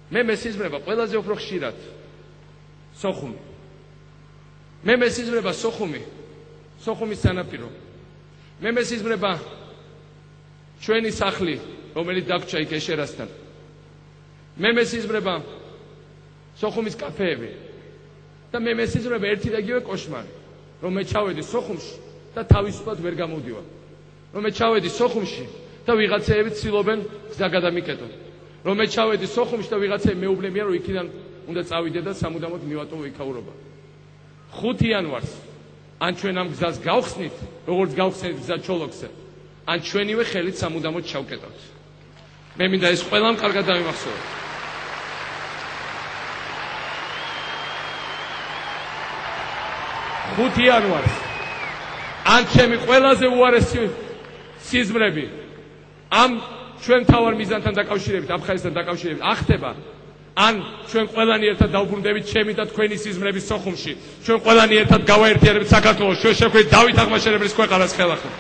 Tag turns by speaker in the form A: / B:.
A: მე მესიზმრება ყველაზე უფრო ხშირად სოხუმი. მე მესიზმრება სოხუმის სანაპირო. მე მესიზმრება ჩვენი სახლი, რომელიც დაგვრჩა იქ ეშერასთან. მე მესიზმრება სოხუმის კაფეები და მე მესიზმრება ერთი და იგივე კოშმარი, რომ მე ჩავედი სოხუმში და თავისუფლად ვერ გამოვდივარ. რომ მე ჩავედი სოხუმში და ვიღაცეები ცდილობენ გზა გადამიკეტონ. რომ მე ჩავედი სოხუმში და ვიღაცეები მეუბნებიან, რომ იქიდან უნდა წავიდე და სამუდამოდ მივატოვო იქაურობა. 5 იანვარს ან ჩვენ ამ გზას გავხსნით, როგორც გავხსნით გზა ჩოლოქზე, ან ჩვენივე ხელით სამუდამოდ ჩავკეტავთ. მე მინდა ეს ყველამ კარგად დავიმახსოვროთ. 5 იანვარს ან ჩემი ყველაზე უარესი სიზმრები ამ ჩვენ თავარ მიზანთან დაკავშირებით, აფხაზეთთან დაკავშირებით ახდება, ან ჩვენ ყველანი ერთად დავბრუნდებით ჩემი და თქვენი სიზმრების სოხუმში, ჩვენ ყველანი ერთად გავაერთიანებთ საქართველოს, ჩვენ შევხვდით დავით აღმაშენებლის ქვეყანას ხელახლა.